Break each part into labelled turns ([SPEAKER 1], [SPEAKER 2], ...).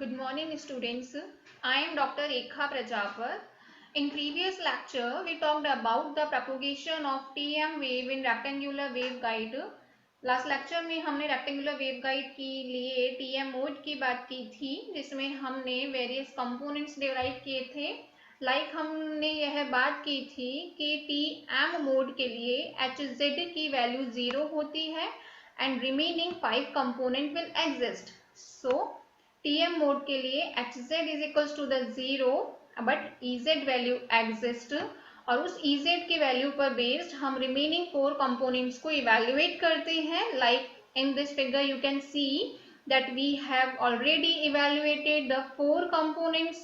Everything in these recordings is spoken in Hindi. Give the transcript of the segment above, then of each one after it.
[SPEAKER 1] Good morning students. I am Dr. Rekha Prajapar. In previous lecture, we talked about the propagation of TM wave in rectangular waveguide. Last lecture में हमने रेक्टेंगुलर वेवगाइड के लिए टीएम मोड की बात की थी, जिसमें हमने वेरियस कंपोनेंट्स डिराइव किए थे। हमने यह बात की थी कि टीएम मोड के लिए HZ की वैल्यू 0 होती है and remaining 5 component will exist. So TM mode के लिए HZ is equals to the 0 but EZ value exist, और उस EZ की वैल्यू पर बेस्ड हम रिमेनिंग 4 कंपोनेंट्स को इवेल्युएट करते हैं। In this figure you can see that we have already evaluated the 4 components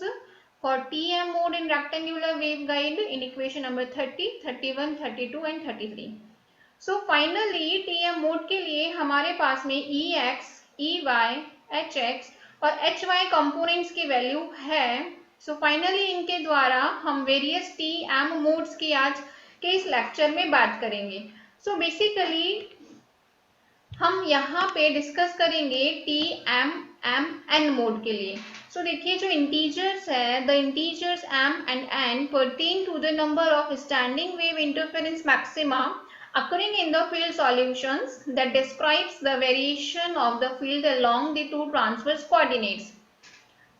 [SPEAKER 1] for TM mode in rectangular waveguide in equation number 30, 31, 32 and 33. So finally TM mode के लिए हमारे पास में EX, EY, HX और HY कंपोनेंट्स की वैल्यू है। सो फाइनली इनके द्वारा हम वेरियस TM मोड्स की आज के इस लेक्चर में बात करेंगे। सो बेसिकली हम यहाँ पे डिस्कस करेंगे TM मोड के लिए। सो देखिए जो इंटीजर्स है, the integers M and N pertain to the number of standing wave interference maxima occurring in the field solutions that describes the variation of the field along the two transverse coordinates.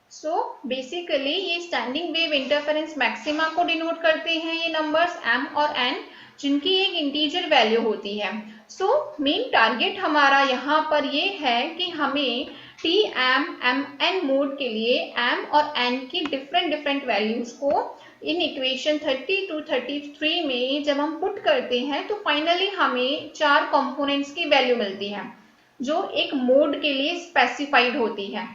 [SPEAKER 1] So basically ये standing wave interference maxima को डिनोट करते हैं ये नंबर्स M और N, जिनकी एक इंटीजर वैल्यू होती है। सो मेन टारगेट हमारा यहाँ पर ये है कि हमें TM मोड के लिए M और N की डिफरेंट वैल्यूज को इन इक्वेशन 30 to 33 में जब हम पुट करते हैं तो फाइनली हमें 4 कंपोनेंट्स की वैल्यू मिलती है जो एक मोड के लिए स्पेसिफाइड होती है।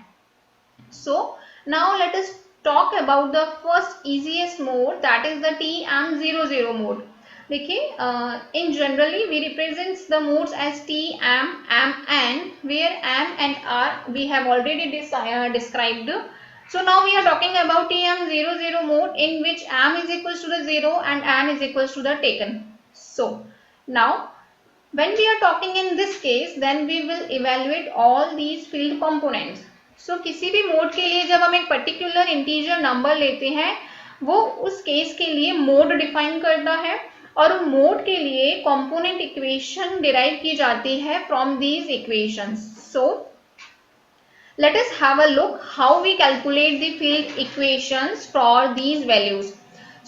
[SPEAKER 1] So now let us talk about the first easiest mode, that is the TM00 mode. देखिए in generally we represents the modes as TM, M, N, where M and R we have already described. So now we are talking about TM00 mode in which M is equals to the 0 and N is equals to the taken. So now when we are talking in this case, then we will evaluate all these field components. So किसी भी मोड के लिए जब हम एक पर्टिकुलर इंटीजर नंबर लेते हैं, वो उस केस के लिए मोड डिफाइन करता है और मोड के लिए कंपोनेंट इक्वेशन डिराइव की जाती है from these equations. So let us have a look how we calculate the field equations for these values.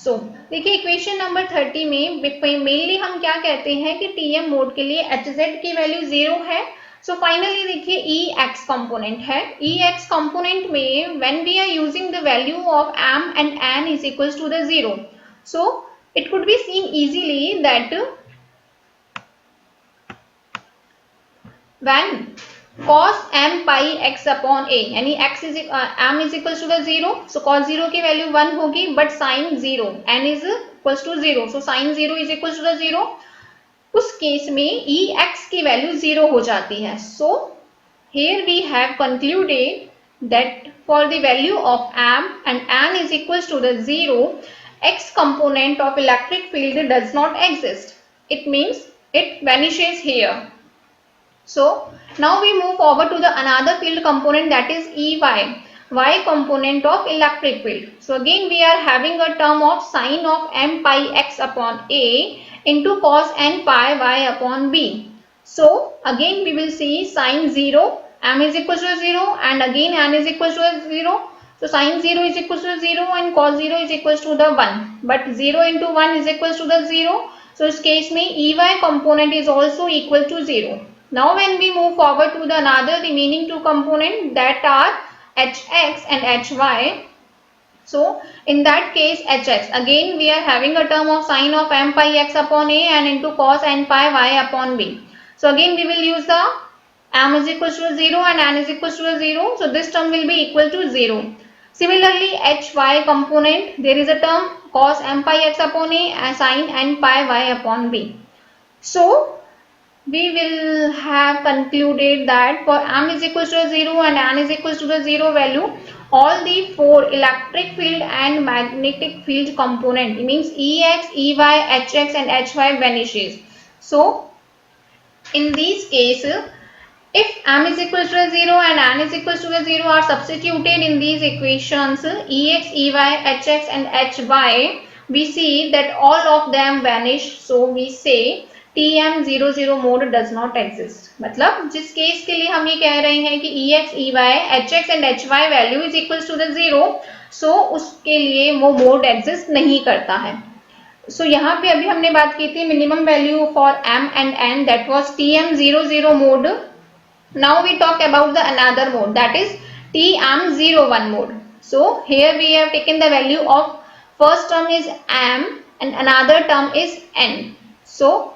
[SPEAKER 1] So देखिए इक्वेशन नंबर 30 में मेनली हम क्या कहते हैं कि TM मोड के लिए HZ की वैल्यू 0 है। सो फाइनली देखिए EX कंपोनेंट है। EX कंपोनेंट में when we are using the value of M and N is equals to the 0, so it could be seen easily that when cos m pi x upon a, यानी x is m is equals to the 0, so cos 0 की वैल्यू 1 होगी, but sin 0 n is equals to 0, so sin 0 is equals to the 0। उस केस में ex की वैल्यू 0 हो जाती है। so here we have concluded that for the value of m and n is equals to the 0, x component of electric field does not exist. It means it vanishes here. So now we move forward to the another field component, that is EY, y component of electric field. So again we are having a term of sin of m pi x upon a into cos n pi y upon b. So again we will see sin 0, m is equal to 0 and again n is equal to 0. So sin 0 is equal to 0 and cos 0 is equal to the 1, but 0 into 1 is equal to the 0. So इस केस में EY component is also equal to 0. Now when we move forward to the another remaining two components, that are HX and HY. So in that case HX, again we are having a term of sin of m pi x upon a and into cos n pi y upon b. So again we will use the m is equal to 0 and n is equal to 0. So this term will be equal to 0. Similarly HY component, there is a term cos m pi x upon a and sin n pi y upon b. So we will have concluded that for m is equal to 0 and n is equal to the 0 value, all the 4 electric field and magnetic field component, it means EX, EY, HX and HY vanishes. So in these cases If m is equal to 0 and n is equal to 0 are substituted in these equations ex, ey, hx and hy, we see that all of them vanish. So we say TM00 mode does not exist. मतलब जिस केस के लिए हम ये कह रहे हैं कि ex, ey, hx and hy value is equal to the 0, so उसके लिए वो मोड एग्जिस्ट नहीं करता है. So यहाँ पे अभी हमने बात की थी minimum value for m and n, that was TM00 mode. Now we talk about the another mode, that is TM01 mode. So here we have taken the value of first term is m and another term is n. So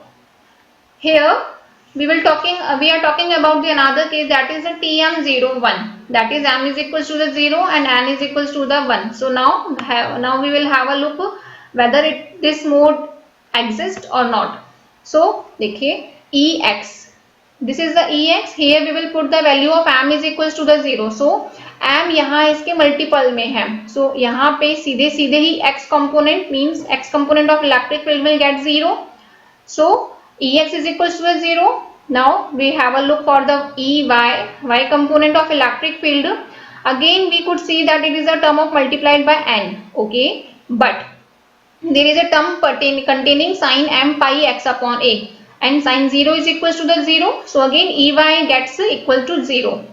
[SPEAKER 1] here we are talking about the another case, that is the TM01, that is m is equals to the 0 and n is equals to the 1. So now we will have a look whether this mode exists or not. So देखिए ex, this is the ex, here we will put the value of m is equals to the 0. So m यहाँ इसके मल्टीपल में है, so यहाँ पे सीधे सीधे ही x component means x component of electric field will get 0. So ex is equals to the 0. Now we have a look for the y component of electric field. Again we could see that it is a term of multiplied by n, okay, but there is a term containing sin m pi x upon a, and sin 0 is equals to the 0. So again Ey gets equal to 0.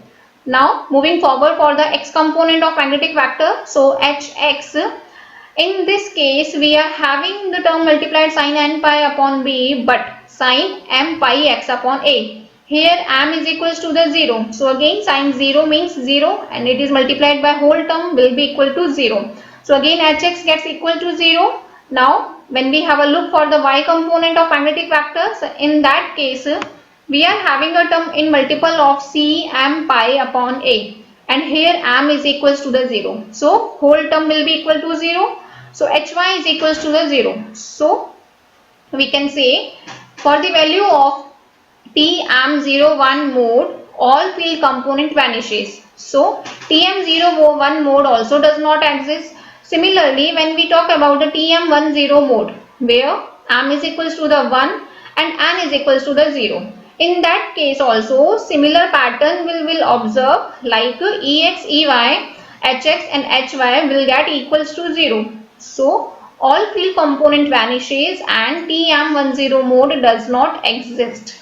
[SPEAKER 1] Now moving forward for the x component of magnetic vector, so Hx, in this case we are having the term multiplied sin n pi upon b, but sin m pi x upon a. Here m is equals to the 0. So again sin 0 means 0 and it is multiplied by whole term will be equal to 0. So again Hx gets equal to 0. Now when we have a look for the y component of magnetic vector, so in that case we are having a term in multiple of c m pi upon a, and here m is equals to the 0. So whole term will be equal to 0. So hy is equals to the 0. So we can say for the value of TM01 mode, all field component vanishes. So TM01 mode also does not exist. Similarly, when we talk about the TM10 mode, where m is equals to the 1 and n is equals to the 0, in that case also similar pattern will observe, like ex, ey, hx and hy will get equals to 0. So all field component vanishes and TM10 mode does not exist.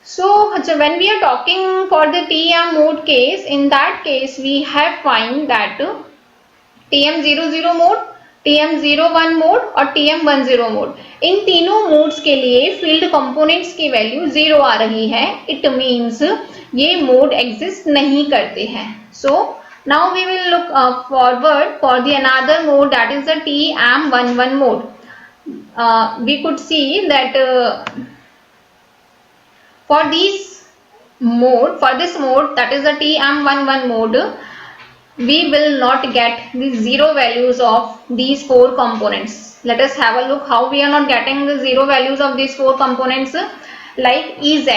[SPEAKER 1] So when we are talking for the TM mode case, in that case we have find that TM00 mode, TM01 mode और TM10 मोड, इन तीनों मोड्स के लिए फील्ड कंपोनेंट्स की वैल्यू 0 आ रही है. इट मींस ये मोड एग्जिस्ट नहीं करते हैं. So now we will look forward for the another mode, that is the TM11 mode. We could see that for this mode, that is the TM11 mode, we will not get the 0 values of these 4 components. Let us have a look how we are not getting the 0 values of these 4 components. Like Ez,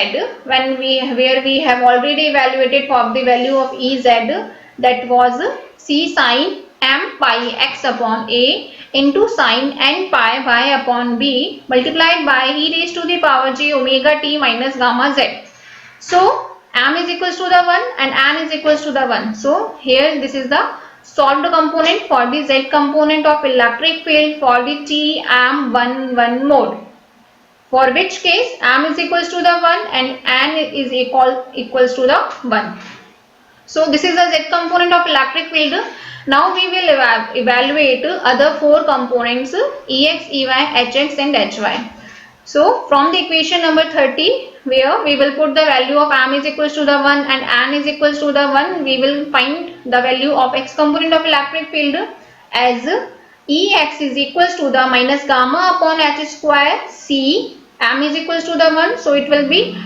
[SPEAKER 1] where we have already evaluated for the value of Ez, that was c sin m pi x upon a into sin n pi y upon b multiplied by e raised to the power j omega t minus gamma z. So m is equals to the 1 and n is equals to the 1. So here this is the solved component for the z component of electric field for the TM11 mode, for which case m is equals to the 1 and n is equals to the 1. So this is the z component of electric field. Now we will evaluate other 4 components Ex, Ey, Hx and Hy. So from the equation number 30, where we will put the value of m is equals to the 1 and n is equals to the 1, we will find the value of x component of electric field as Ex is equals to the minus gamma upon h square c, m is equals to the 1, so it will be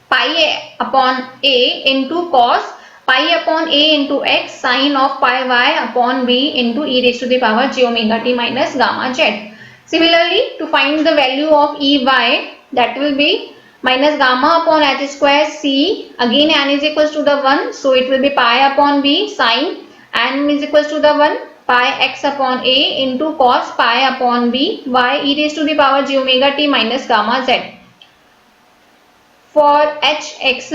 [SPEAKER 1] pi upon a into cos pi upon a into x sine of pi y upon b into e raised to the power j omega t minus gamma z. Similarly, to find the value of Ey, that will be minus gamma upon h square c, again n is equals to the 1, so it will be pi upon b sine n is equals to the 1 pi x upon a into cos pi upon b y e raised to the power j omega t minus gamma z. For hx,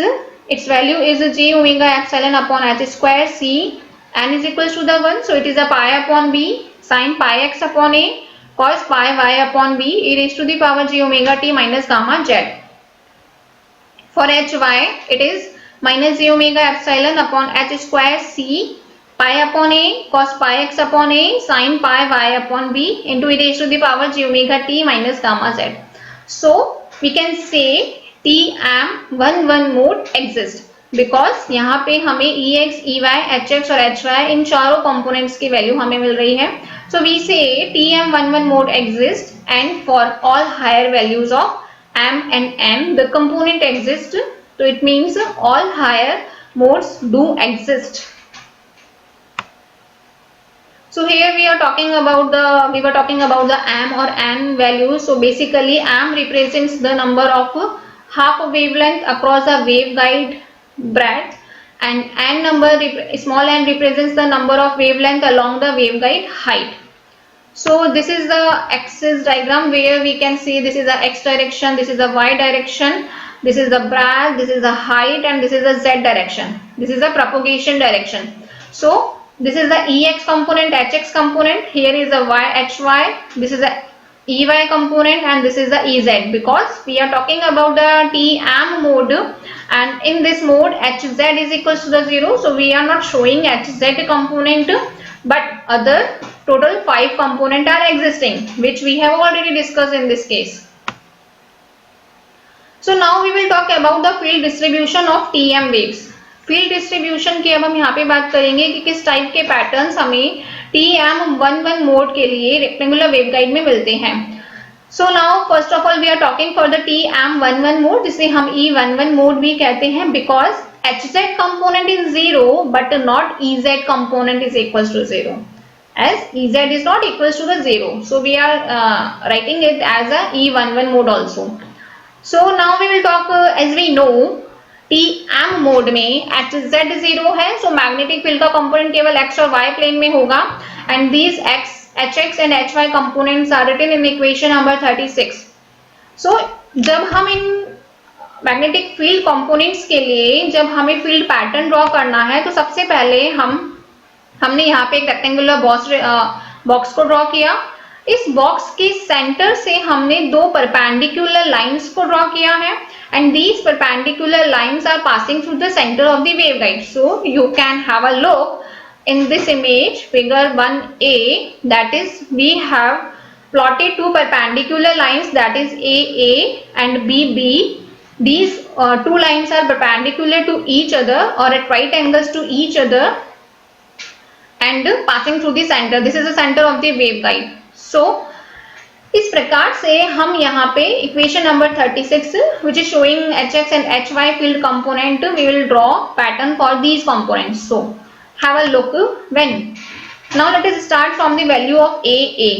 [SPEAKER 1] its value is j omega epsilon upon h square c, n is equals to the 1, so it is a pi upon b sin pi x upon a cos pi y upon b e raised to the power j omega t minus gamma z. For hy, it is minus j omega epsilon upon h square c pi upon a cos pi x upon a sin pi y upon b into e raised to the power j omega t minus gamma z. So we can say TM11 mode exist because यहाँ पे हमें EX, EY, HX और HY इन चारों components की value हमें मिल रही है. So we say TM11 mode exists and for all higher values of M and N the component exists. So it means all higher modes do exist. So here we were talking about the M or N values. So basically M represents the number of half a wavelength across the waveguide breadth, and N number, small n, represents the number of wavelength along the waveguide height. So this is the axis diagram where we can see this is the x direction, this is the y direction, this is the breadth, this is the height, and this is the z direction. This is the propagation direction. So this is the EX component, HX component, here is the HY, this is the EY component, and this is the EZ, because we are talking about the TM mode, and in this mode HZ is equals to the 0, so we are not showing HZ component, but other total 5 components are existing, which we have already discussed in this case. So now we will talk about the field distribution of TM waves. Field distribution की अब हम यहाँ पे बात करेंगे कि किस टाइप के पैटर्न्स हमें TM11 मोड के लिए रेक्टेंगुलर वेवगाइड में मिलते हैं. So now first of all we are talking for the TM11 mode, जिसे हम E11 मोड भी कहते हैं, because HZ component is 0 but not EZ component is equals to 0, as EZ is not equals to the 0, so we are writing it as a E11 mode also. So now we will talk as we know TM mode में HZ 0 है, so मैग्नेटिक फील्ड का कंपोनेंट केवल x और y प्लेन में होगा, and these HX and HY components are written in equation number 36. So जब हम इन मैग्नेटिक फील्ड कंपोनेंट्स के लिए जब हमें फील्ड पैटर्न ड्रॉ करना है, तो सबसे पहले हमने यहाँ पे एक रेक्टेंगुलर बॉक्स को ड्रॉ किया. इस बॉक्स के सेंटर से हमने दो परपेंडिकुलर लाइंस को ड्रॉ किया है, and these perpendicular lines are passing through the center of the waveguide. So you can have a look in this image, figure 1a, that is we have plotted two perpendicular lines, that is AA and BB. These two lines are perpendicular to each other or at right angles to each other and passing through the center. This is the center of the waveguide. So इस प्रकार से हम यहाँ पे equation number 36 which is showing HX and HY field component, we will draw pattern for these components. So have a look when. Now let us start from the value of AA.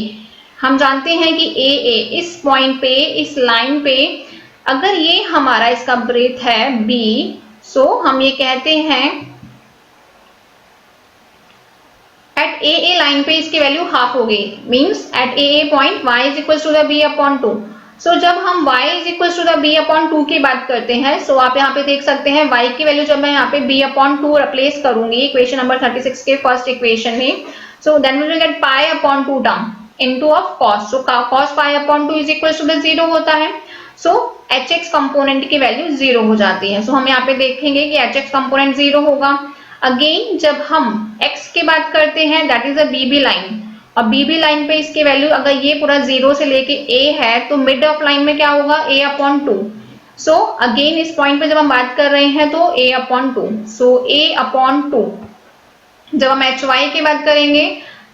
[SPEAKER 1] हम जानते हैं कि AA इस पॉइंट पे, इस लाइन पे, अगर ये हमारा इसका ब्रेथ है B, so हम ये कहते हैं एट AA लाइन पे इसकी वैल्यू हाफ हो गई, means at AA point y is equal to the b upon 2. So जब हम y is equal to the b upon 2 की बात करते हैं, सो आप यहाँ पे देख सकते हैं y की वैल्यू जब मैं यहाँ पे b अपॉन 2 रिप्लेस करूंगी इक्वेशन नंबर 36 के फर्स्ट इक्वेशन में, so then we will get pi upon 2 term into of cos. So cos pi upon 2 is equal to the 0 होता है. सो HX कंपोनेंट की वैल्यू 0 हो जाती है. सो हम यहाँ पे देखेंगे कि HX कंपोनेंट 0 होगा. अगेन जब हम x की बात करते हैं, that is a BB line, और BB लाइन पे इसकी वैल्यू अगर ये पूरा 0 से लेके a है, तो मिड ऑफ लाइन में क्या होगा, a अपॉन 2. सो अगेन इस पॉइंट पे जब हम बात कर रहे हैं तो a upon 2. So a upon 2. जब हम HY की बात करेंगे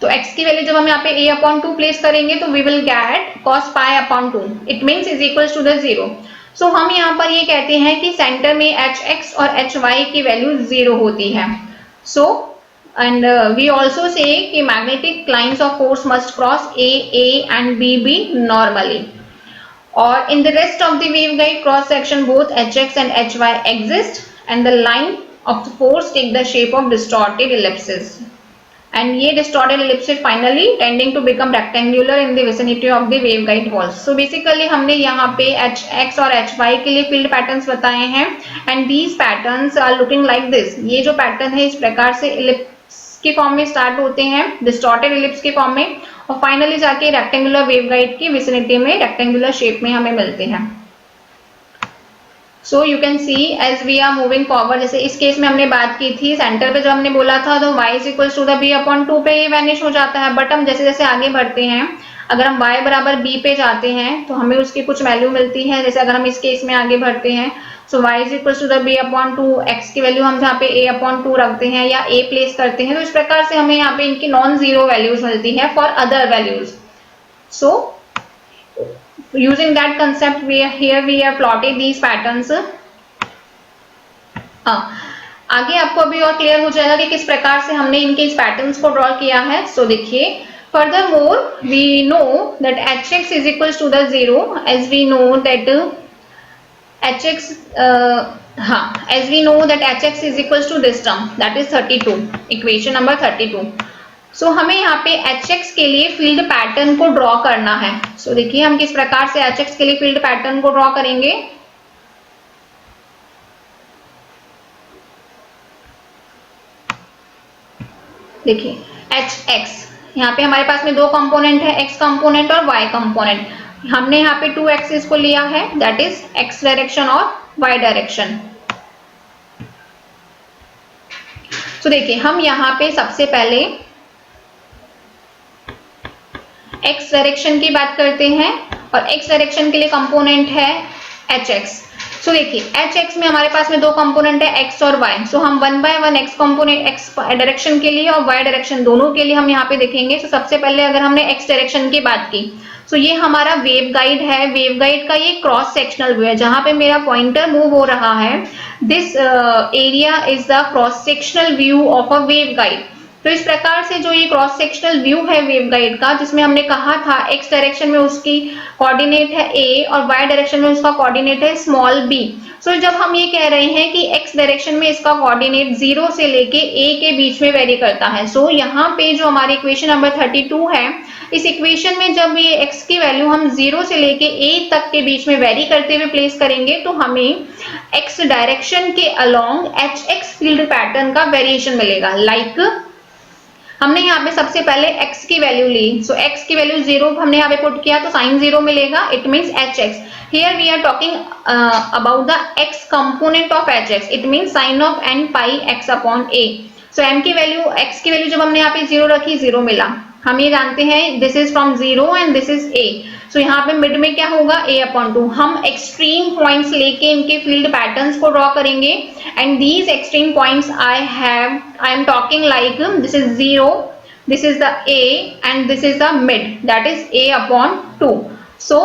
[SPEAKER 1] तो x की वैल्यू जब हम यहाँ पे a अपॉन 2 प्लेस करेंगे तो we will get cos pi upon 2. It means is equal to the 0. So हम यहाँ पर ये कहते हैं कि सेंटर में HX और HY की वैल्यू 0 होती है. So and we also say कि magnetic lines of force must cross AA and BB normally, और in the rest of the waveguide cross section both HX and HY exist and the line of the force take the shape of distorted ellipses. and ये distorted ellipse finally tending to become rectangular in the vicinity of the waveguide walls. So basically हमने यहाँ पे hx और hy के लिए field patterns बताए हैं and these patterns are looking like this. ये जो pattern है इस प्रकार से ellipse के फॉर्म में स्टार्ट होते हैं, distorted ellipse के फॉर्म में, और फाइनली जाके rectangular waveguide की vicinity में rectangular shape में हमें मिलते हैं. So you can see as we are moving forward, जैसे इस केस में हमने बात की थी सेंटर पे जब हमने बोला था तो y is equals to the b upon 2 पे ये वैनिश हो जाता है, बट हम जैसे जैसे आगे बढ़ते हैं अगर हम y बराबर b पे जाते हैं तो हमें उसकी कुछ वैल्यू मिलती है. जैसे अगर हम इस केस में आगे बढ़ते हैं so y is equals to the b upon 2, x की वैल्यू हम जहाँ पे a upon 2 रखते हैं या a प्लेस करते हैं तो इस प्रकार से हमें यहाँ पे इनकी नॉन जीरो वैल्यूज मिलती है for other values. So using that concept we have plotted these patterns. आगे आपको अभी और क्लियर हो जाएगा कि किस प्रकार से हमने इनके इस पैटर्न्स को ड्रॉ किया है. सो देखिए, furthermore we know that hx is equals to the 0 as we know that hx as we know that hx is equals to this term, that is 32, equation number 32. सो हमें यहाँ पे hx के लिए फील्ड पैटर्न को ड्रॉ करना है. सो देखिए हम किस प्रकार से hx के लिए फील्ड पैटर्न को ड्रॉ करेंगे. देखिए hx, यहाँ पे हमारे पास में दो कंपोनेंट है, x कंपोनेंट और y कंपोनेंट. हमने यहाँ पे 2 एक्सिस को लिया है, दैट इज x डायरेक्शन और y डायरेक्शन. तो देखिए हम यहाँ पे सबसे पहले x डायरेक्शन की बात करते हैं और x डायरेक्शन के लिए कंपोनेंट है hx. सो देखिए hx में हमारे पास में दो कंपोनेंट है x और y. सो हम 1 by 1 x component x direction के लिए और y डायरेक्शन दोनों के लिए हम यहाँ पे देखेंगे. तो सबसे पहले अगर हमने x डायरेक्शन की बात की तो ये हमारा वेव गाइड है. वेव गाइड का ये क्रॉस सेक्शनल व्यू है जहां पे मेरा पॉइंटर मूव हो रहा है. This area is the cross sectional view of a wave guide. तो इस प्रकार से जो ये क्रॉस सेक्शनल व्यू है वेव गाइड का, जिसमें हमने कहा था x डायरेक्शन में उसकी कोऑर्डिनेट है a और y डायरेक्शन में उसका कोऑर्डिनेट है स्मॉल b. सो जब हम ये कह रहे हैं कि x डायरेक्शन में इसका कोऑर्डिनेट 0 से लेके a के बीच में वेरी करता है. सो यहाँ पे जो हमारी इक्वेशन नंबर 32 है, इस इक्वेशन में जब ये x की वैल्यू हम 0 से लेके a तक के बीच में वेरी करते हुए प्लेस करेंगे तो हमें x डायरेक्शन के अलोंग hx फील्ड पैटर्न का वेरिएशन मिलेगा. लाइक हमने यहाँ पे सबसे पहले x की वैल्यू ली. सो x की वैल्यू 0 हमने यहाँ पे पुट किया तो साइन 0 मिलेगा. It means hx. Here we are talking about the x component of hx. It means sine of n pi x upon a. So m की वैल्यू, x की वैल्यू जब हमने यहाँ पे 0 रखी, 0 मिला. हम ये जानते हैं this is from 0 and this is a. सो यहाँ पे मिड में क्या होगा, a अपॉन 2. हम एक्सट्रीम पॉइंट्स लेके इनके फील्ड पैटर्न्स को ड्रॉ करेंगे and these extreme points I am talking like this is 0, this is the a and this is the mid, that is a upon 2. सो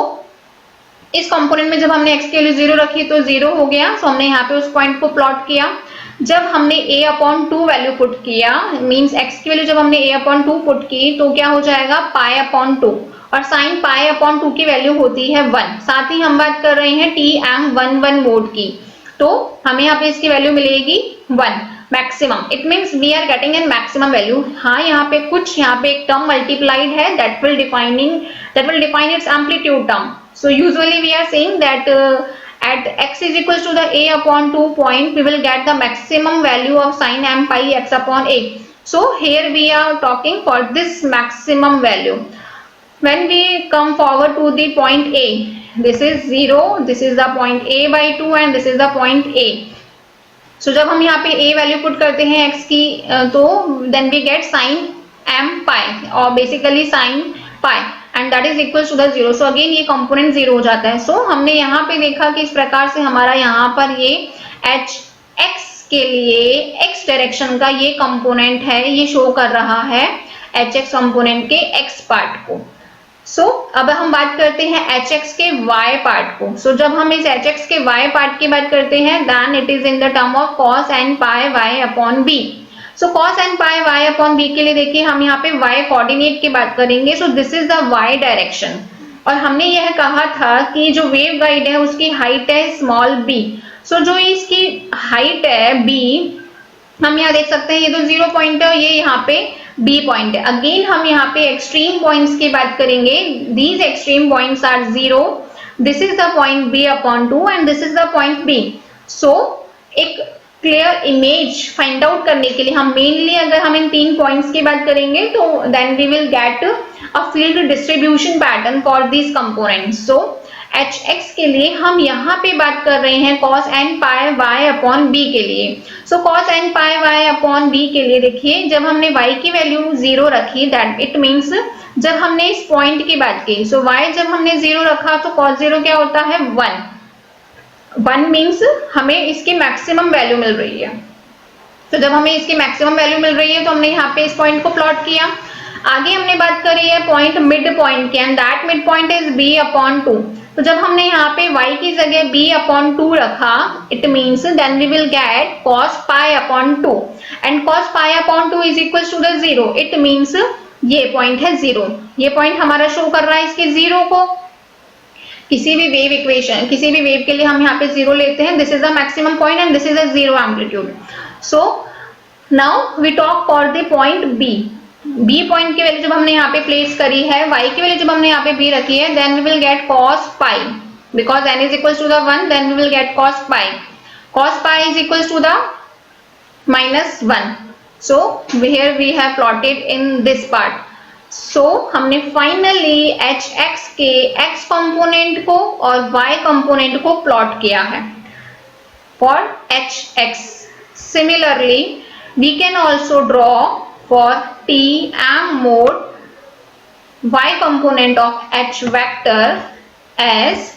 [SPEAKER 1] इस कंपोनेंट में जब हमने x की वैल्यू 0 रखी तो 0 हो गया. सो हमने यहाँ पे उस पॉइंट को प्लॉट किया. जब हमने a अपॉन 2 वैल्यू पुट किया, मीन्स x की वैल्यू जब हमने a अपॉन 2 पुट की तो क्या हो जाएगा, पाई अपॉन 2. और साइन पाई अपॉन 2 की वैल्यू होती है 1. साथ ही हम बात कर रहे हैं TM11 मोड की, तो हमें यहाँ पे इसकी वैल्यू मिलेगी 1 maximum. It means we are getting an maximum value. हाँ, यहाँ पे कुछ यहाँ पे एक टर्म मल्टीप्लाइड है that will define its amplitude term. So usually we are saying that at x is equals to the a upon 2 point, we will get the maximum value of sin m pi x upon a. So here we are talking for this maximum value. When we come forward to the point a, this is 0, this is the point a by 2 and this is the point a. So जब हम यहाँ पे a वैल्यू पुट करते हैं x की तो then we get sin m pi or basically sin pi and that is equals to the 0. So again ये कंपोनेंट 0 हो जाता है. So हमने यहाँ पे देखा कि इस प्रकार से हमारा यहाँ पर ये hx के लिए x डायरेक्शन का ये कंपोनेंट है, ये शो कर रहा है hx कंपोनेंट के x पार्ट को. सो अब हम बात करते हैं hx के y पार्ट को. सो जब हम इस hx के y पार्ट की बात करते हैं then it is in the term of cos n pi y upon b. So cos n pi y upon b के लिए देखिए हम यहाँ पे y कोऑर्डिनेट की बात करेंगे. सो this is the y direction और हमने यह कहा था कि जो वेव गाइड है उसकी हाइट है स्मॉल b. सो जो इसकी हाइट है b, हम यहाँ देख सकते हैं ये तो 0 पॉइंट है, ये यहाँ पे बी पॉइंट है। अगेन हम यहाँ पे एक्सट्रीम पॉइंट्स की बात करेंगे। These extreme points are 0, this is the point b upon 2 and this is the point b। So एक क्लियर इमेज फाइंड आउट करने के लिए हम मेनली अगर हम इन 3 पॉइंट्स की बात करेंगे तो then we will get a field distribution pattern for this components. So hx के लिए हम यहाँ पे बात कर रहे हैं cos n pi y upon b के लिए। सो cos n pi y upon b के लिए देखिए, जब हमने y की वैल्यू 0 रखी, दैट इट मीन्स जब हमने इस पॉइंट की बात की, सो y जब हमने 0 रखा तो cos 0 क्या होता है 1 मीन्स हमें इसकी मैक्सिमम वैल्यू मिल रही है। तो जब हमें इसकी मैक्सिमम वैल्यू मिल रही है तो हमने यहाँ पे इस पॉइंट को प्लॉट किया। आगे हमने बात करी है पॉइंट मिड पॉइंट की, and that mid point is b upon 2। तो जब हमने यहाँ पे y की जगह b अपॉन 2 रखा, it means then we will get cos pi upon 2 and cos pi upon 2 is equal to the 0। It means ये पॉइंट है 0, ये पॉइंट हमारा शो कर रहा है इसके 0 को। किसी भी वेव इक्वेशन, किसी भी वेव के लिए हम यहाँ पे 0 लेते हैं, this is the maximum point and this is a 0 amplitude. So now we talk for the point b। b point की वैल्यू जब हमने यहाँ पे प्लेस करी है, y की वैल्यू जब हमने यहाँ पे b रखी है, then we will get cos pi because n is equals to the 1, then we will get cos pi। cos pi is equals to the -1। so here we have plotted in this part। so हमने फाइनली hx के x कंपोनेंट को और y कंपोनेंट को प्लॉट किया है for hx। similarly we can also draw for Tm mode y component of h vector as,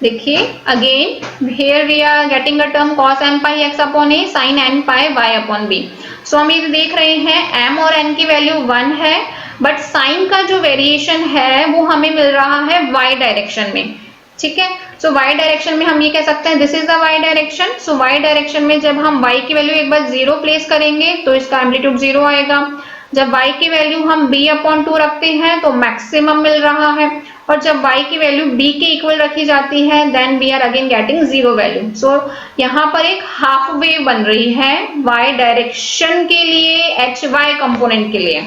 [SPEAKER 1] देखिए again here we are getting a term cos m pi x upon a sin n pi y upon b। सो हम ये देख रहे हैं m और n की वैल्यू 1 है, बट साइन का जो वेरिएशन है वो हमें मिल रहा है y डायरेक्शन में। ठीक है, सो y डायरेक्शन में हम ये कह सकते हैं this is the y direction. So y direction में जब हम y की वैल्यू एक बार 0 प्लेस करेंगे तो इसका एम्पलीट्यूड 0 आएगा। जब y की वैल्यू हम b अपॉन 2 रखते हैं तो मैक्सिमम मिल रहा है, और जब y की वैल्यू b के इक्वल रखी जाती है then we are again getting 0 value. So यहाँ पर एक हाफ वेव बन रही है y डायरेक्शन के लिए, hy कंपोनेंट के लिए।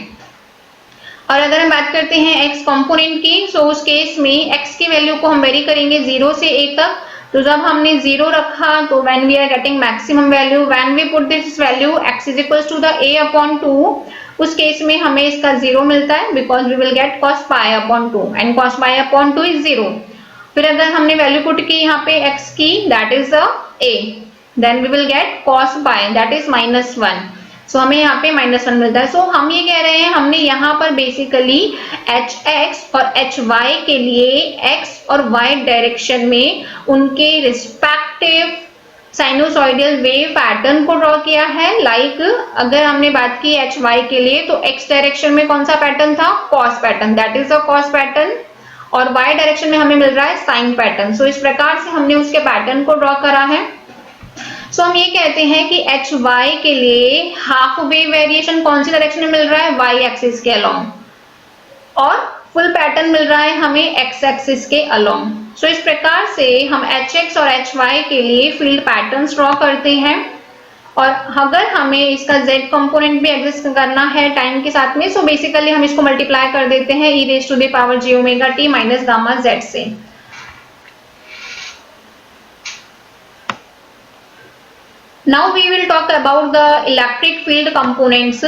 [SPEAKER 1] और अगर हम बात करते हैं x कंपोनेंट की, सो उस केस में x की वैल्यू को हम वेरी करेंगे 0 से a तक। तो जब हमने 0 रखा तो when we are getting maximum value, when we put this value x is equal to the a upon 2, उस केस में हमें इसका 0 मिलता है because we will get cos pi upon 2 and cos pi upon 2 is 0। फिर अगर हमने वैल्यू पुट की यहाँ पे x की, that is a, then we will get cos pi that is -1। सो हमें यहाँ पे -1 मिलता है। सो हम ये कह रहे हैं हमने यहाँ पर बेसिकली hx और hy के लिए x और y डायरेक्शन में उनके रिस्पेक्टिव साइनोसॉइडल वेव पैटर्न को ड्रॉ किया है। लाइक अगर हमने बात की hy के लिए तो x डायरेक्शन में कौन सा पैटर्न था, cos pattern, that is the cos pattern, और y डायरेक्शन में हमें मिल रहा है साइन पैटर्न। सो इस प्रकार से हमने उसके पैटर्न को ड्रॉ करा है। सो हम ये कहते हैं कि hy के लिए हाफ वेव वेरिएशन कौन सी डायरेक्शन में मिल रहा है, y एक्सिस के अलोंग, और फुल पैटर्न मिल रहा है हमें x एक्सिस के अलोंग। सो इस प्रकार से हम hx और hy के लिए फील्ड पैटर्न्स ड्रॉ करते हैं। और अगर हमें इसका z कंपोनेंट भी एग्जिस्ट करना है टाइम के साथ में, सो बेसिकली हम इसको मल्टीप्लाई कर देते हैं e raised to the power j omega t minus gamma z से। Now we will talk about the electric field components,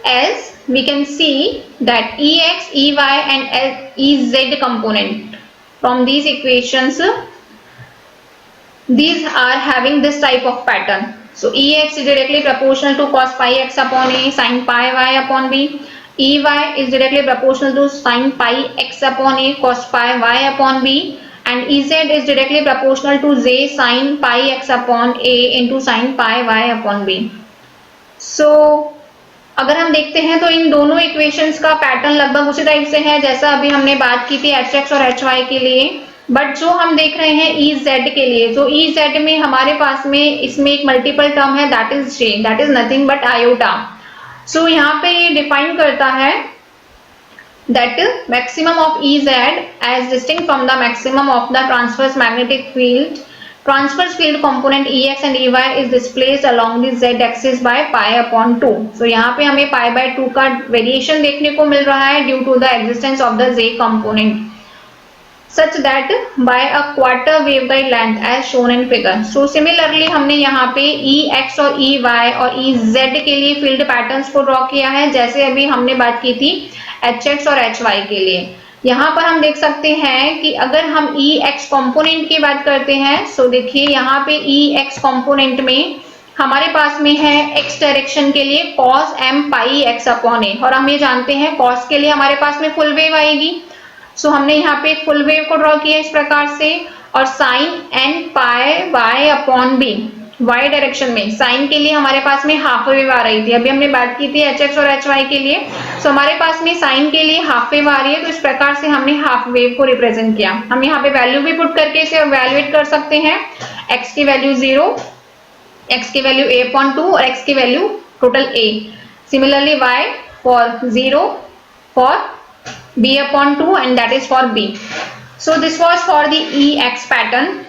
[SPEAKER 1] as we can see that Ex, Ey and Ez component from these equations, these are having this type of pattern. So Ex is directly proportional to cos pi x upon a sin pi y upon b. Ey is directly proportional to sin pi x upon a cos pi y upon b. And Ez is directly proportional to j sin pi x upon a into sin pi y upon b. So अगर हम देखते हैं तो इन दोनों इक्वेशंस का पैटर्न लगभग उसी टाइप से है जैसा अभी हमने बात की थी hx और hy के लिए, बट जो हम देख रहे हैं Ez के लिए, तो Ez में हमारे पास में इसमें एक मल्टीपल टर्म है, that is j, that is nothing but iota. So यहाँ पे ये डिफाइन करता है that maximum of Ez as distinct from the maximum of the transverse magnetic field Transverse field component Ex and Ey is displaced along the z axis by pi upon 2. So यहाँ पे हमें pi by 2 का वेरिएशन देखने को मिल रहा है due to the existence of the z component such that by a quarter waveguide length as shown in figure. So similarly हमने यहाँ पे Ex और Ey और Ez के लिए फील्ड पैटर्न्स को ड्रॉ किया है जैसे अभी हमने बात की थी Hx और Hy के लिए। यहाँ पर हम देख सकते हैं कि अगर हम Ex कंपोनेंट की बात करते हैं सो देखिए यहाँ पे Ex कंपोनेंट में हमारे पास में है x डायरेक्शन के लिए cos m pi x upon a और हम ये जानते हैं cos के लिए हमारे पास में फुल वेव आएगी। सो हमने यहाँ पे फुल वेव को ड्रॉ किया इस प्रकार से और sin n pi y upon b y direction में साइन के लिए हमारे पास में हाफ वेव आ रही थी। अभी हमने बात की थी Hx और Hy के लिए। सो हमारे पास में साइन के लिए हाफ वेव आ रही है तो इस प्रकार से हमने हाफ वेव को रिप्रेजेंट किया। हम यहाँ पे वैल्यू भी पुट करके इसे इवैल्यूएट कर सकते हैं। x की वैल्यू 0, x की वैल्यू a अपॉन 2 और x की value total a। Similarly y for 0 for b upon 2 and that is for b. So this was for the Ex pattern.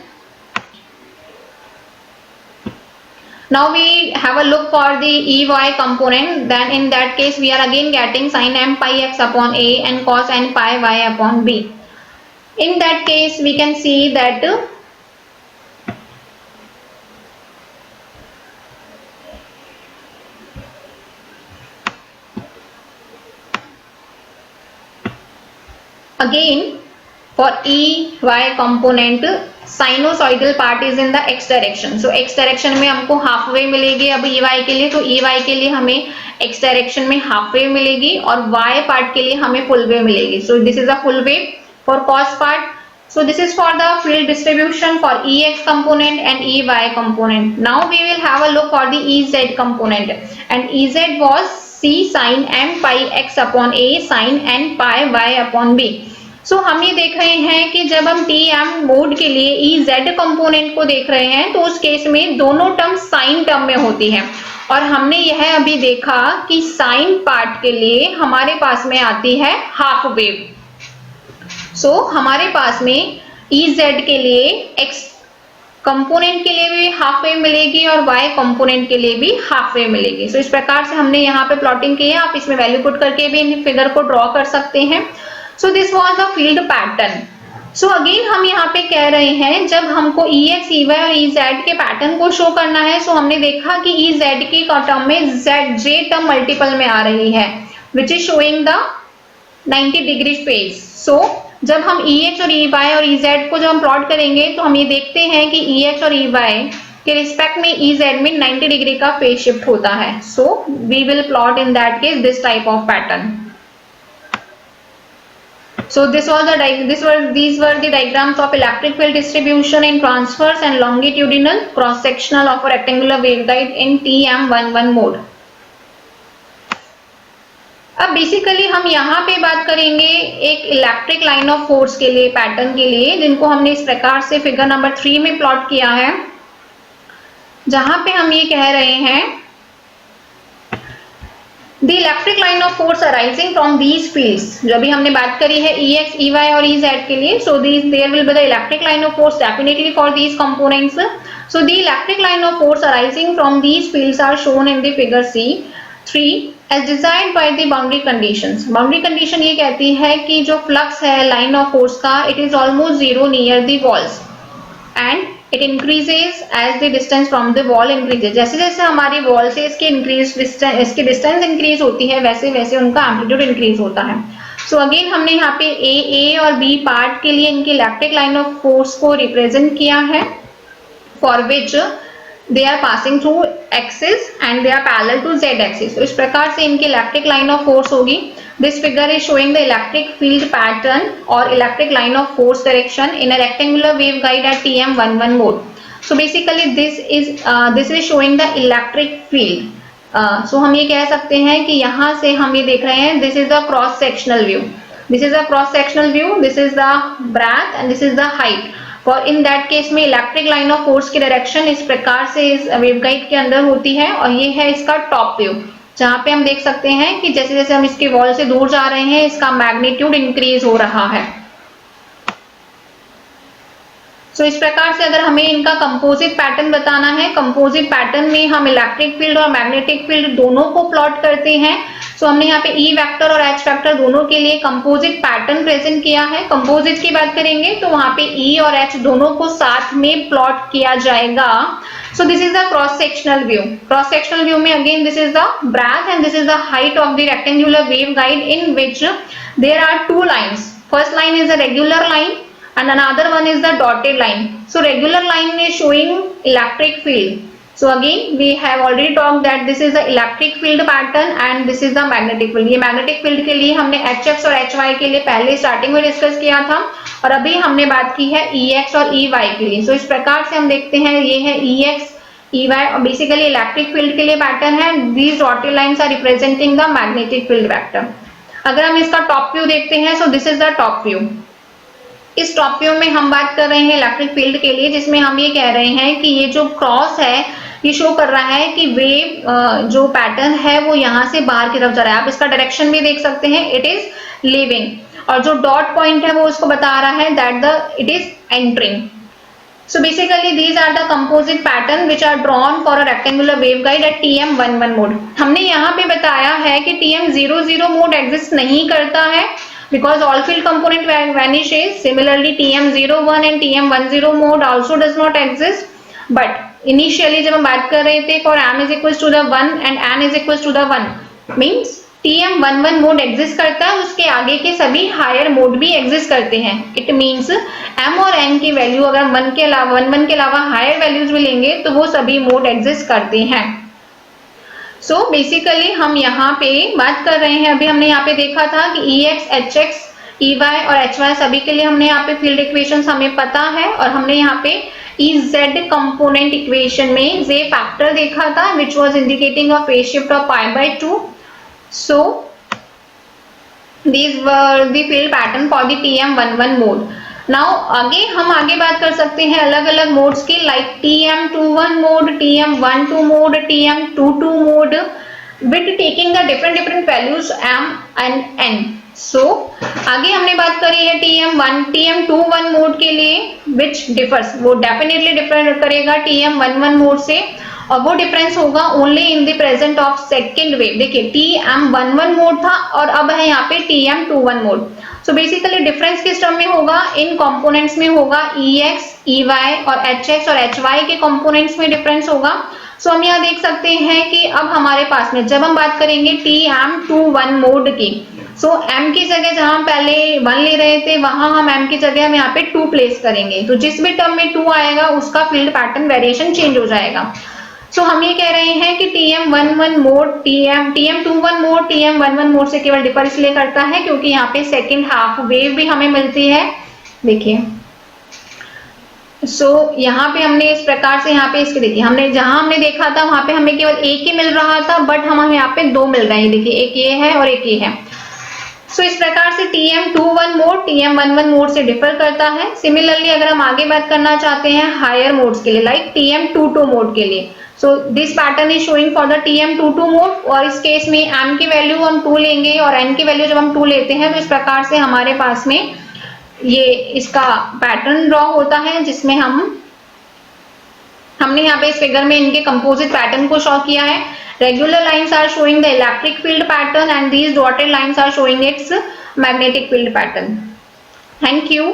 [SPEAKER 1] Now we have a look for the Ey component. Then in that case we are again getting sin m pi x upon a and cos n pi y upon b. In that case we can see that again for Ey component sinusoidal part is in the x direction. So x direction में हमको हाफ वेव मिलेगी अब Ey के लिए, तो Ey के लिए हमें x direction में हाफ वेव मिलेगी और y पार्ट के लिए हमें फुल वेव मिलेगी. So this is a full wave for cos part. So this is for the field distribution for Ex component and Ey component. Now we will have a look for the Ez component and Ez was c sin m pi x upon a sin n pi y upon b. सो हम ये देख रहे हैं कि जब हम TM मोड के लिए EZ कंपोनेंट को देख रहे हैं तो उस केस में दोनों टर्म साइन टर्म में होती हैं और हमने यह अभी देखा कि साइन पार्ट के लिए हमारे पास में आती है हाफ वेव। सो हमारे पास में EZ के लिए X कंपोनेंट के लिए भी हाफ वेव मिलेगी और Y कंपोनेंट के लिए भी हाफ वेव मिलेगी। सो इस प्रकार से हमने यहाँ पे प्लॉटिंग की है, आप इसमें वैल्यू पुट करके भी इन फिगर को ड्रॉ कर सकते हैं। So this was the field pattern. So again हम यहाँ पे कह रहे हैं जब हमको Ex, Ey और Ez के पैटर्न को शो करना है सो हमने देखा कि Ez की टर्म में J टर्म मल्टीपल में आ रही है which is showing the 90 degree phase. So जब हम Ex और Ey और Ez को जब हम प्लॉट करेंगे तो हम ये देखते हैं कि Ex और Ey के रिस्पेक्ट में Ez में 90 डिग्री का फेज शिफ्ट होता है। So we will plot in that case this type of pattern. So these were the diagrams of electric field distribution in transverse and longitudinal cross sectional of a rectangular waveguide in TM11 mode. अब बेसिकली हम यहाँ पे बात करेंगे एक इलेक्ट्रिक लाइन ऑफ फोर्स के लिए पैटर्न के लिए जिनको हमने इस प्रकार से फिगर नंबर 3 में प्लॉट किया है जहां पे हम ये कह रहे हैं The electric line of force arising from these fields, जो अभी हमने बात करी है Ex, Ey और Ez के लिए, so there will be the electric line of force definitely for these components. So the electric line of force arising from these fields are shown in the figure C3 as desired by the boundary conditions. Boundary condition ये कहती है कि जो फ्लक्स है लाइन ऑफ फोर्स का it is almost zero near the walls and it increases as the distance from the wall increases. जैसे जैसे हमारी वॉल से इसकी डिस्टेंस इंक्रीज होती है वैसे वैसे उनका एम्पलीट्यूड इंक्रीज होता है। सो अगेन हमने यहाँ पे ए और बी पार्ट के लिए इनकी इलेक्ट्रिक लाइन ऑफ फोर्स को रिप्रेजेंट किया है for which they are passing through axis and they are parallel to Z axis. तो इस प्रकार से इनकी इलेक्ट्रिक लाइन ऑफ फोर्स होगी। This figure is showing the electric field pattern or electric line of force direction in a rectangular waveguide at TM11 mode. So basically this is showing the electric field. So हम ये कह सकते हैं कि यहाँ से हम ये देख रहे हैं this is the cross sectional view. This is a cross sectional view. This is the breadth and this is the height. For in that case में इलेक्ट्रिक लाइन ऑफ फोर्स की डायरेक्शन इस प्रकार से इस वेवगाइड के अंदर होती है और ये है इसका टॉप व्यू जहां पे हम देख सकते हैं कि जैसे जैसे हम इसके वॉल से दूर जा रहे हैं इसका मैग्नीट्यूड इंक्रीज हो रहा है। सो इस प्रकार से अगर हमें इनका कंपोजिट पैटर्न बताना है, कंपोजिट पैटर्न में हम इलेक्ट्रिक फील्ड और मैग्नेटिक फील्ड दोनों को प्लॉट करते हैं। सो हमने यहाँ पे ई वेक्टर और एच वेक्टर दोनों के लिए कंपोजिट पैटर्न प्रेजेंट किया है। कंपोजिट की बात करेंगे तो वहां पे ई और एच दोनों को साथ में प्लॉट किया जाएगा। So this is the cross sectional view. Cross sectional view में again this is the breadth and this is the height of the rectangular waveguide in which there are two lines. First line is a regular line and another one is the dotted line. So regular line is showing electric field. So again we have already talked that this is the electric field pattern and this is the magnetic field. ये magnetic field के लिए हमने HX और HY के लिए पहले स्टार्टिंग में डिस्कस किया था और अभी हमने बात की है EX और EY के लिए। सो इस प्रकार से हम देखते हैं ये है EX EY और बेसिकली इलेक्ट्रिक फील्ड के लिए पैटर्न है। These dotted lines are representing the magnetic field vector. अगर हम इसका टॉप व्यू देखते हैं so this is the top view. इस टॉप व्यू में हम बात कर रहे हैं इलेक्ट्रिक फील्ड के लिए, जिसमें हम ये कह रहे हैं कि ये जो क्रॉस है ये शो कर रहा है कि वेव जो पैटर्न है वो यहाँ से बाहर की तरफ जा रहा है। आप इसका डायरेक्शन भी देख सकते हैं, इट इज लीविंग, और जो डॉट पॉइंट है वो उसको बता रहा है that the it is entering. So basically these are the composite pattern which are drawn for a rectangular waveguide at TM11 mode. हमने यहाँ पे बताया है कि TM00 mode exist नहीं करता है because all field component vanishes. Similarly TM01 and TM10 mode also does not exist. But initially जब हम बात कर रहे थे for m is equals to the 1 and n is equals to the 1 means TM11 mode exist करता है, उसके आगे के सभी हायर मोड भी एग्जिस्ट करते हैं। इट मींस m और n की वैल्यू अगर 1 के अलावा हायर वैल्यूज भी लेंगे तो वो सभी मोड एग्जिस्ट करते हैं। सो बेसिकली हम यहाँ पे बात कर रहे हैं, अभी हमने यहाँ पे देखा था कि EX, HX, EY और HY सभी के लिए हमने यहाँ पे फील्ड इक्वेशंस हमें पता है और हमने यहाँ पे EZ कंपोनेंट इक्वेशन में Z फैक्टर देखा था which was indicating a phase shift of π/2। So these were the field pattern for the TM11 mode. Now आगे हम आगे बात कर सकते हैं अलग अलग मोड्स की, like TM21 mode, TM12 mode, TM22 mode with taking the different values m and n. So आगे हमने बात करी है TM21 मोड के लिए which differs, वो definitely डिफर करेगा TM11 मोड से और वो डिफरेंस होगा only in the present of second wave. देखिए TM11 मोड था और अब है यहाँ पे TM21 mode. So basically difference किस टर्म में होगा, इन कंपोनेंट्स में होगा, EX, EY और HX और HY के कंपोनेंट्स में डिफरेंस होगा। सो हम यहाँ देख सकते हैं कि अब हमारे पास में जब हम बात करेंगे TM21 मोड की, सो m की जगह जहां हम पहले 1 ले रहे थे वहां हम m की जगह हम यहाँ पे 2 प्लेस करेंगे, तो जिस भी टर्म में 2 आएगा उसका फील्ड पैटर्न वेरिएशन चेंज हो जाएगा। सो हम ये कह रहे हैं कि TM11 mode TM21 mode TM11 mode से केवल डिफर इसलिए करता है क्योंकि यहाँ पे सेकेंड हाफ वेव भी हमें मिलती है। देखिए यहाँ पे हमने इस प्रकार से यहाँ पे इसके देखिए हमने जहां हमने देखा था वहां पे हमें केवल एक ही मिल रहा था, बट हमें यहाँ पे 2 मिल रहे हैं। देखिए एक ये है और एक ये है। इस प्रकार से TM21 मोड TM11 मोड से डिफर करता है। सिमिलरली अगर हम आगे बात करना चाहते हैं हायर मोड्स के लिए, लाइक TM22 मोड के लिए, so this pattern is showing for the TM22 mode, और इस केस में m की वैल्यू हम 2 लेंगे और n की वैल्यू जब हम 2 लेते हैं तो इस प्रकार से हमारे पास में ये इसका पैटर्न ड्रॉ होता है, जिसमें हमने यहाँ पे इस फिगर में इनके कंपोजिट पैटर्न को शो किया है। Regular lines are showing the electric field pattern and these dotted lines are showing its magnetic field pattern. Thank you.